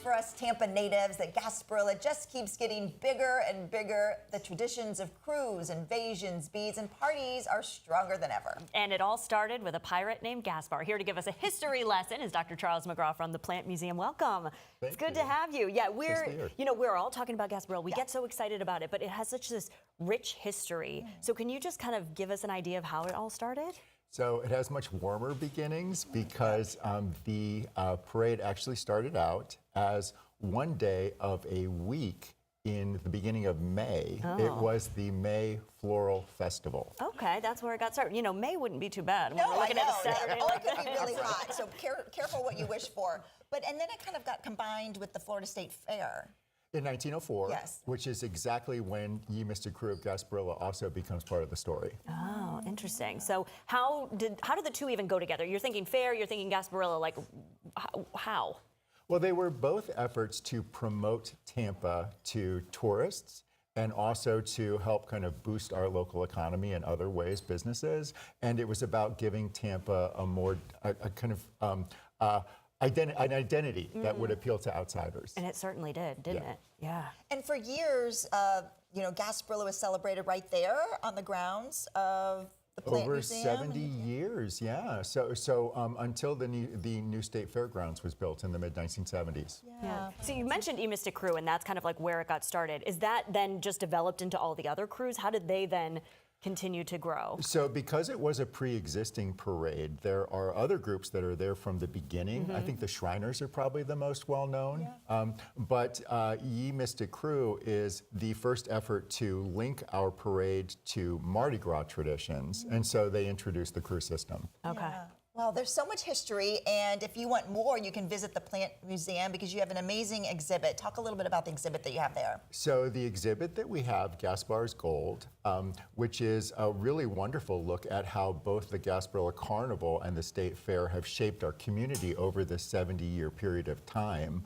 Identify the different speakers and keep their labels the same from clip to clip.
Speaker 1: for us Tampa natives that Gasparilla just keeps getting bigger and bigger. The traditions of crews, invasions, beads, and parties are stronger than ever.
Speaker 2: And it all started with a pirate named Gaspar. Here to give us a history lesson is Dr. Charles McGraw from the Plant Museum. Welcome. It's good to have you. Yeah, we're all talking about Gasparilla. We get so excited about it, but it has such this rich history. So can you just kind of give us an idea of how it all started?
Speaker 3: So it has much warmer beginnings because the parade actually started out as one day of a week in the beginning of May. It was the May Floral Festival.
Speaker 2: Okay, that's where it got started. You know, May wouldn't be too bad.
Speaker 1: No,
Speaker 2: We're looking at a Saturday
Speaker 1: or
Speaker 2: like
Speaker 1: it could be
Speaker 2: that.
Speaker 1: really hot, so careful what you wish for. And then it kind of got combined with the Florida State Fair.
Speaker 3: In 1904,
Speaker 1: Yes.
Speaker 3: which is exactly when Ye Missed a Crew of Gasparilla also becomes part of the story.
Speaker 2: Oh, interesting. So how did the two even go together? You're thinking fair, you're thinking Gasparilla, like how?
Speaker 3: Well, they were both efforts to promote Tampa to tourists and also to help kind of boost our local economy in other ways, businesses. And it was about giving Tampa an identity that would appeal to outsiders.
Speaker 2: And it certainly did, didn't it? Yeah.
Speaker 1: And for years, Gasparilla was celebrated right there on the grounds of the Plant
Speaker 3: Over
Speaker 1: Museum.
Speaker 3: 70 years, yeah. So until the new state fairgrounds was built in the mid-1970s.
Speaker 2: Yeah. So you mentioned Ye Missed a Crew, and that's kind of like where it got started. Is that then just developed into all the other crews? How did they then continue to grow?
Speaker 3: So because it was a pre-existing parade, there are other groups that are there from the beginning. I think the Shriners are probably the most well-known. But Ye Missed a Crew is the first effort to link our parade to Mardi Gras traditions. And so they introduced the crew system.
Speaker 2: Okay.
Speaker 1: Yeah. Well, there's so much history, and if you want more, you can visit the Plant Museum because you have an amazing exhibit. Talk a little bit about the exhibit that you have there.
Speaker 3: So the exhibit that we have, Gaspar's Gold, which is a really wonderful look at how both the Gasparilla Carnival and the State Fair have shaped our community over this 70-year period of time,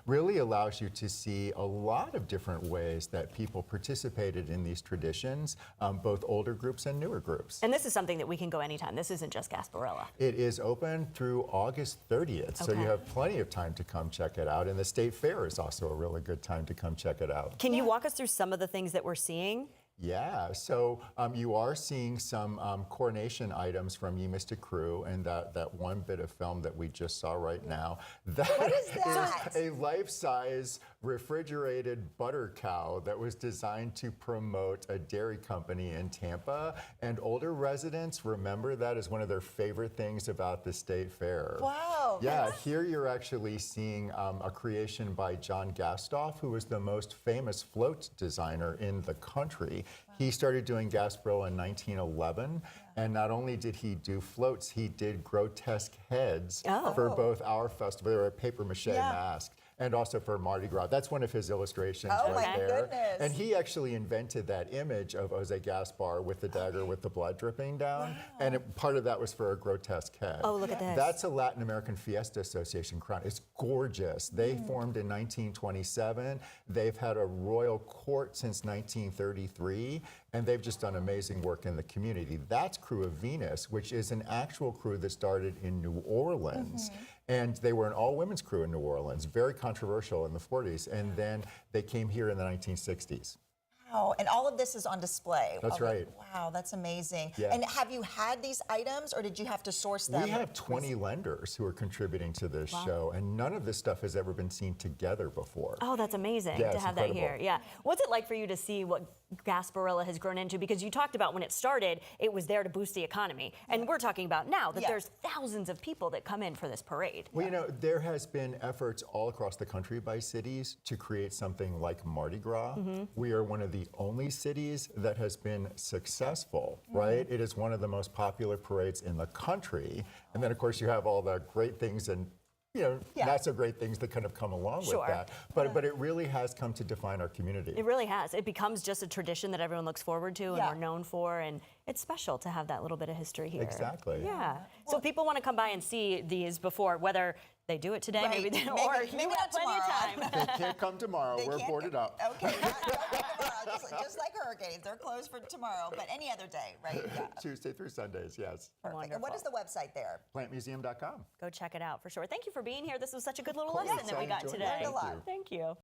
Speaker 3: really allows you to see a lot of different ways that people participated in these traditions, both older groups and newer groups.
Speaker 2: And this is something that we can go anytime. This isn't just Gasparilla.
Speaker 3: It is open through August 30th, so you have plenty of time to come check it out. And the State Fair is also a really good time to come check it out.
Speaker 2: Can you walk us through some of the things that we're seeing?
Speaker 3: Yeah, so you are seeing some coronation items from Ye Missed a Crew, and that one bit of film that we just saw right now.
Speaker 1: What is that?
Speaker 3: Is a life-size refrigerated butter cow that was designed to promote a dairy company in Tampa. And older residents remember that as one of their favorite things about the State Fair.
Speaker 1: Wow.
Speaker 3: Yeah, here you're actually seeing a creation by John Gastoff, who was the most famous float designer in the country. He started doing Gasparilla in 1911, and not only did he do floats, he did grotesque heads for both our festival, they were a papier-mâché mask, and also for Mardi Gras. That's one of his illustrations right there.
Speaker 1: Goodness.
Speaker 3: And he actually invented that image of Jose Gaspar with the dagger with the blood dripping down, and part of that was for a grotesque head.
Speaker 2: Oh, look at this.
Speaker 3: That's a Latin American Fiesta Association crown. It's gorgeous. They formed in 1927. They've had a royal court since 1933, and they've just done amazing work in the community. That's Crew of Venus, which is an actual crew that started in New Orleans. And they were an all-women's crew in New Orleans, very controversial in the 40s, and then they came here in the 1960s.
Speaker 1: Wow, and all of this is on display.
Speaker 3: That's right.
Speaker 1: Wow, that's amazing.
Speaker 3: Yeah.
Speaker 1: And have you had these items, or did you have to source them?
Speaker 3: We have 20 lenders who are contributing to this show, and none of this stuff has ever been seen together before.
Speaker 2: Oh, that's amazing
Speaker 3: Yeah,
Speaker 2: to
Speaker 3: it's
Speaker 2: have that
Speaker 3: incredible.
Speaker 2: here. Yeah. What's it like for you to see what Gasparilla has grown into? Because you talked about when it started, it was there to boost the economy. And we're talking about now that there's thousands of people that come in for this parade.
Speaker 3: Well, you know, there has been efforts all across the country by cities to create something like Mardi Gras. We are one of the only cities that has been successful, right? It is one of the most popular parades in the country. And then, of course, you have all the great things and not so great things that kind of come along with that. But it really has come to define our community.
Speaker 2: It really has. It becomes just a tradition that everyone looks forward to and we're known for, and it's special to have that little bit of history here.
Speaker 3: Exactly.
Speaker 2: Yeah. So if people want to come by and see these before, whether they do it today,
Speaker 1: Right.
Speaker 2: maybe they
Speaker 1: Maybe-
Speaker 2: or
Speaker 1: maybe
Speaker 2: you
Speaker 1: not
Speaker 2: have plenty of
Speaker 1: tomorrow.
Speaker 2: time.
Speaker 3: They can't come tomorrow.
Speaker 1: They
Speaker 3: We're
Speaker 1: can't-
Speaker 3: boarded up.
Speaker 1: Okay, not tomorrow, just like hurricanes. They're closed for tomorrow, but any other day, right? Yeah.
Speaker 3: Tuesday through Sundays, yes.
Speaker 1: Perfect. And what is the website there?
Speaker 3: Plantmuseum.com.
Speaker 2: Go check it out for sure. Thank you for being here. This was such a good little
Speaker 3: Of course.
Speaker 2: lesson that we
Speaker 3: I
Speaker 2: got
Speaker 3: enjoyed it.
Speaker 2: today.
Speaker 1: Learned a lot.
Speaker 2: Thank you.